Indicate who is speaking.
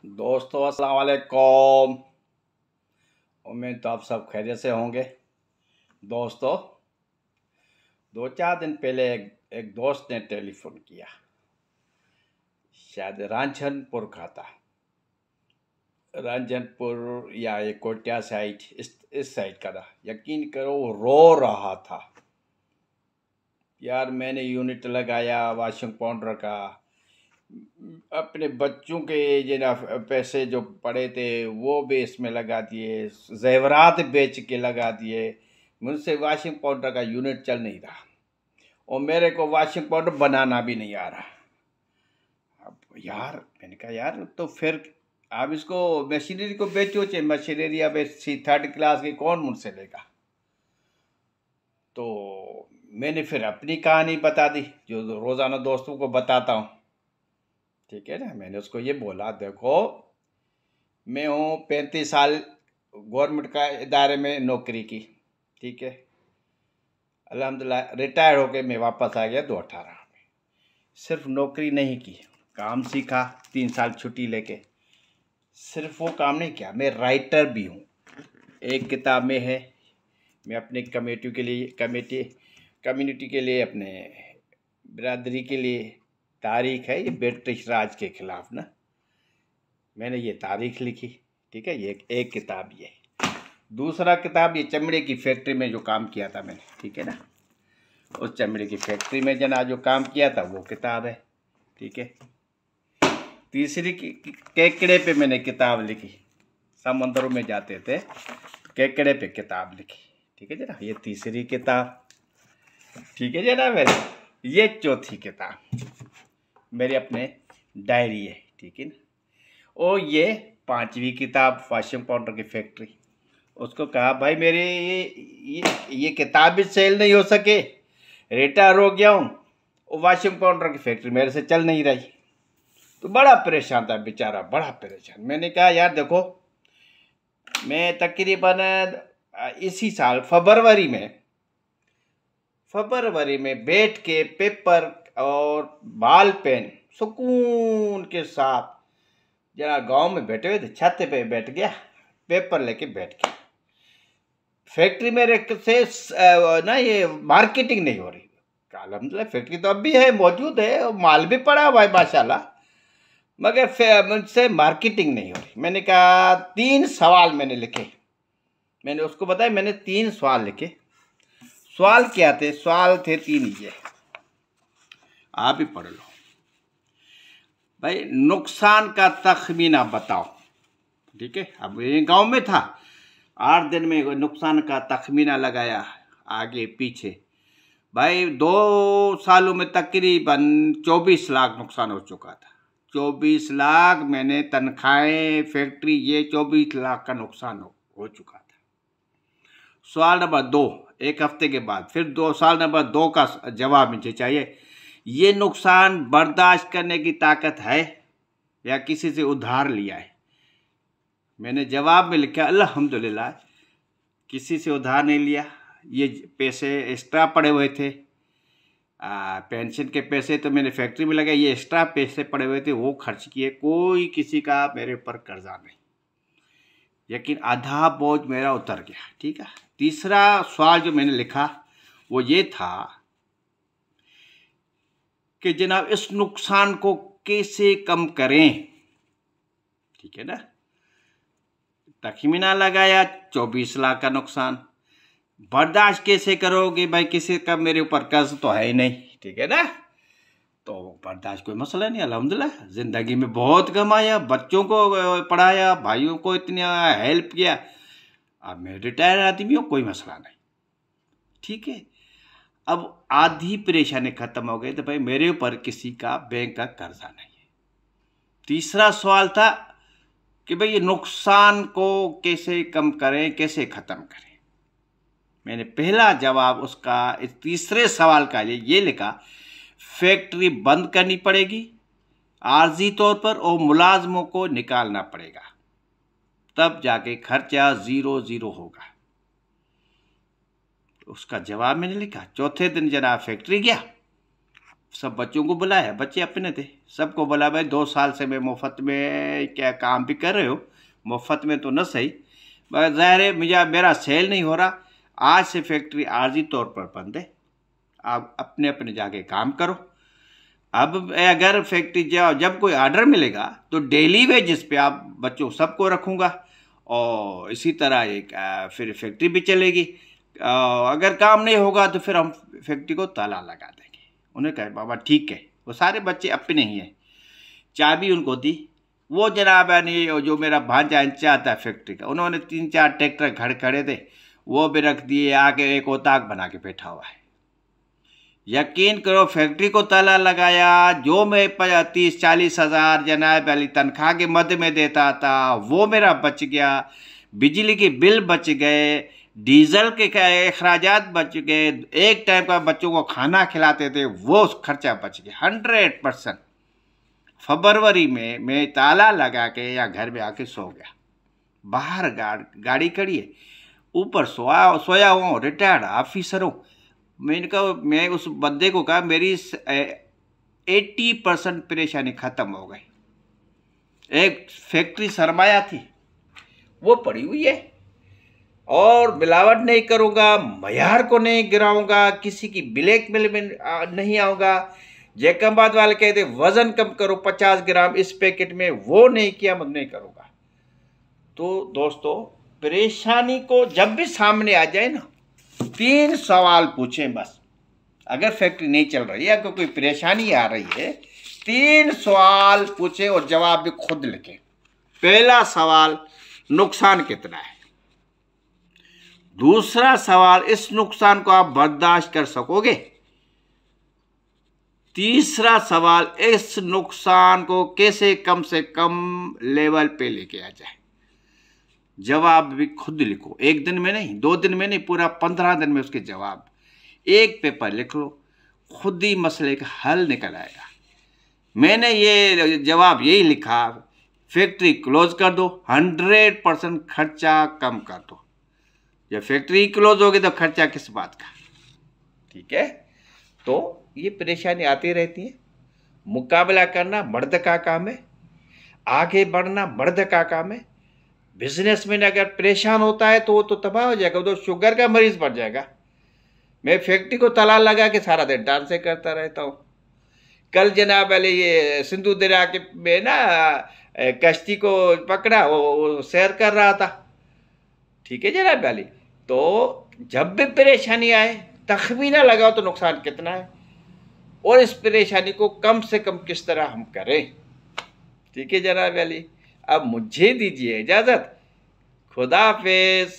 Speaker 1: दोस्तों अस्सलाम वालेकुम। उम्मीद तो आप सब खैरियत से होंगे। दोस्तों 2-4 दिन पहले एक दोस्त ने टेलीफोन किया। शायद रांझनपुर का था, रांझनपुर या ये कोटिया साइड, इस साइड का था। यकीन करो वो रो रहा था। यार मैंने यूनिट लगाया वॉशिंग पाउडर का, अपने बच्चों के जो ना पैसे जो पड़े थे वो भी इसमें लगा दिए, जेवरात बेच के लगा दिए। मुझसे वॉशिंग पाउडर का यूनिट चल नहीं रहा और मेरे को वॉशिंग पाउडर बनाना भी नहीं आ रहा। अब यार मैंने कहा यार तो फिर आप इसको मशीनरी को बेचो, चाहे मशीनरी अब 3rd क्लास की कौन मुझसे लेगा। तो मैंने फिर अपनी कहानी बता दी जो रोज़ाना दोस्तों को बताता हूँ। ठीक है ना, मैंने उसको ये बोला देखो मैं हूँ 35 साल गवर्नमेंट का इदारे में नौकरी की। ठीक है, अल्हम्दुलिल्लाह रिटायर होके मैं वापस आ गया 2018 में। सिर्फ नौकरी नहीं की, काम सीखा 3 साल छुट्टी लेके। सिर्फ वो काम नहीं किया, मैं राइटर भी हूँ। एक किताब में है, मैं अपने कम्युनिटी के लिए, अपने बिरादरी के लिए तारीख है ये ब्रिटिश राज के खिलाफ ना, मैंने ये तारीख लिखी। ठीक है, ये एक किताब ये। दूसरा किताब ये चमड़े की फैक्ट्री में जो काम किया था मैंने। ठीक है ना, उस चमड़े की फैक्ट्री में जना जो काम किया था वो किताब है। ठीक है, तीसरी केकड़े पे मैंने किताब लिखी, समंदरों में जाते थे केकड़े पे किताब लिखी। ठीक है जना, ये तीसरी किताब। ठीक है जना, मेरे ये चौथी किताब मेरी अपने डायरी है। ठीक है ना, और ये 5वीं किताब वॉशिंग पाउडर की फैक्ट्री। उसको कहा भाई मेरे ये किताब भी सेल नहीं हो सके, रिटायर हो गया हूँ और वॉशिंग पाउडर की फैक्ट्री मेरे से चल नहीं रही। तो बड़ा परेशान था बेचारा, बड़ा परेशान। मैंने कहा यार देखो मैं तकरीबन इसी साल फरवरी में बैठ के पेपर और बाल पेन सुकून के साथ जरा गांव में बैठे हुए थे, छत पे बैठ गया, पेपर लेके बैठ गया। फैक्ट्री मेरे से ना ये मार्केटिंग नहीं हो रही। अल्हम्दुलिल्लाह फैक्ट्री तो अब भी है, मौजूद है और माल भी पड़ा हुआ है माशाल्लाह, मगर मुझसे मार्केटिंग नहीं हो रही। मैंने कहा 3 सवाल मैंने लिखे, मैंने उसको बताया मैंने 3 सवाल लिखे। सवाल क्या थे? सवाल थे 3 ये, आप ही पढ़ लो भाई। नुकसान का तखमीना बताओ। ठीक है, अब ये गांव में था, 8 दिन में नुकसान का तखमीना लगाया आगे पीछे। भाई 2 सालों में तकरीबन 24 लाख नुकसान हो चुका था। 24 लाख मैंने तनख्वाहें फैक्ट्री, ये 24 लाख का नुकसान हो चुका था। सवाल नंबर 2, एक हफ्ते के बाद फिर सवाल नंबर 2 का जवाब मुझे चाहिए। ये नुकसान बर्दाश्त करने की ताकत है या किसी से उधार लिया है? मैंने जवाब में लिखा अल्हम्दुलिल्लाह किसी से उधार नहीं लिया। ये पैसे एक्स्ट्रा पड़े हुए थे, पेंशन के पैसे तो मैंने फैक्ट्री में लगाए, ये एक्स्ट्रा पैसे पड़े हुए थे वो खर्च किए। कोई किसी का मेरे ऊपर कर्जा नहीं, लेकिन आधा बोझ मेरा उतर गया। ठीक है, तीसरा सवाल जो मैंने लिखा वो ये था कि जनाब इस नुकसान को कैसे कम करें। ठीक है ना, तखमीना लगाया 24 लाख का नुकसान, बर्दाश्त कैसे करोगे भाई, किसी का मेरे ऊपर कर्ज तो है ही नहीं। ठीक है ना, तो बर्दाश्त कोई मसला नहीं, अल्हम्दुलिल्लाह जिंदगी में बहुत कमाया, बच्चों को पढ़ाया, भाइयों को इतनी हेल्प किया, अब मैं रिटायर आदमी हूँ, कोई मसला नहीं। ठीक है, अब आधी परेशानी खत्म हो गई तो भाई मेरे ऊपर किसी का बैंक का कर्जा नहीं है। तीसरा सवाल था कि भाई ये नुकसान को कैसे कम करें, कैसे ख़त्म करें। मैंने पहला जवाब उसका इस तीसरे सवाल का ये लिखा, फैक्ट्री बंद करनी पड़ेगी आर्जी तौर पर और मुलाजमों को निकालना पड़ेगा, तब जाके खर्चा 0 होगा। उसका जवाब मैंने लिखा। चौथे दिन जनाब फैक्ट्री गया, सब बच्चों को बुलाया, बच्चे अपने थे, सबको बोला भाई 2 साल से मैं मुफ्त में क्या काम भी कर रहे हो, मुफ्त में तो न सही, मगर ज़ाहिर है मुझे मेरा सेल नहीं हो रहा, आज से फैक्ट्री आर्जी तौर पर बंद है, आप अपने अपने जाके काम करो। अब अगर फैक्ट्री जब कोई ऑर्डर मिलेगा तो डेली वेजेस पे आप बच्चों सबको रखूँगा, और इसी तरह एक फिर फैक्ट्री भी चलेगी। अगर काम नहीं होगा तो फिर हम फैक्ट्री को ताला लगा देंगे। उन्हें कहा बाबा ठीक है, वो सारे बच्चे अपने ही हैं, चाबी उनको दी। वो जनाब यानी जो मेरा भांजा इंचार्ज था फैक्ट्री का, उन्होंने 3-4 ट्रैक्टर घर खड़े थे, वो भी रख दिए, आके एक ओताक बना के बैठा हुआ है। यकीन करो फैक्ट्री को ताला लगाया, जो मैं 30-40 हज़ार जनाब वाली तनख्वाह के मद में देता था वो मेरा बच गया, बिजली के बिल बच गए, डीजल के अखराजात बच गए, एक टाइम का बच्चों को खाना खिलाते थे वो खर्चा बच गया 100%। फरवरी में मैं ताला लगा के या घर में आके सो गया, बाहर गाड़ी खड़ी है, ऊपर सोया हुआ रिटायर्ड ऑफिसर हूँ। मैं उस बंदे को कहा मेरी 80% परेशानी ख़त्म हो गई। एक फैक्ट्री सरमाया थी वो पड़ी हुई है, और मिलावट नहीं करूँगा, मयार को नहीं गिराऊंगा, किसी की ब्लैकमेल में नहीं आऊँगा। जैकबाद वाले कहते वज़न कम करो 50 ग्राम इस पैकेट में, वो नहीं किया, मैं नहीं करूँगा। तो दोस्तों परेशानी को जब भी सामने आ जाए ना, 3 सवाल पूछें बस। अगर फैक्ट्री नहीं चल रही है, अगर कोई परेशानी आ रही है, 3 सवाल पूछें और जवाब भी खुद लिखें। पहला सवाल, नुकसान कितना है? दूसरा सवाल, इस नुकसान को आप बर्दाश्त कर सकोगे? तीसरा सवाल, इस नुकसान को कैसे कम से कम लेवल पे लेके आ जाए? जवाब भी खुद लिखो, 1 दिन में नहीं, 2 दिन में नहीं, पूरा 15 दिन में उसके जवाब एक पेपर लिख लो, खुद ही मसले का हल निकल आएगा। मैंने ये जवाब यही लिखा, फैक्ट्री क्लोज कर दो, 100% खर्चा कम कर दो। जब फैक्ट्री क्लोज होगी तो खर्चा किस बात का? ठीक है, तो ये परेशानी आती रहती है। मुकाबला करना मर्द का काम है, आगे बढ़ना मर्द का काम है। बिजनेसमैन अगर परेशान होता है तो वो तो तबाह हो जाएगा, तो शुगर का मरीज बढ़ जाएगा। मैं फैक्ट्री को ताला लगा के सारा दिन डांसे करता रहता हूँ। कल जनाब वाले ये सिंधु दरिया के में ना कश्ती को पकड़ा, वो सैर कर रहा था। ठीक है जनाब वाली, तो जब भी परेशानी आए तखमीना लगाओ तो नुकसान कितना है, और इस परेशानी को कम से कम किस तरह हम करें। ठीक है जनाब वाली, अब मुझे दीजिए इजाज़त, खुदा हाफिज़।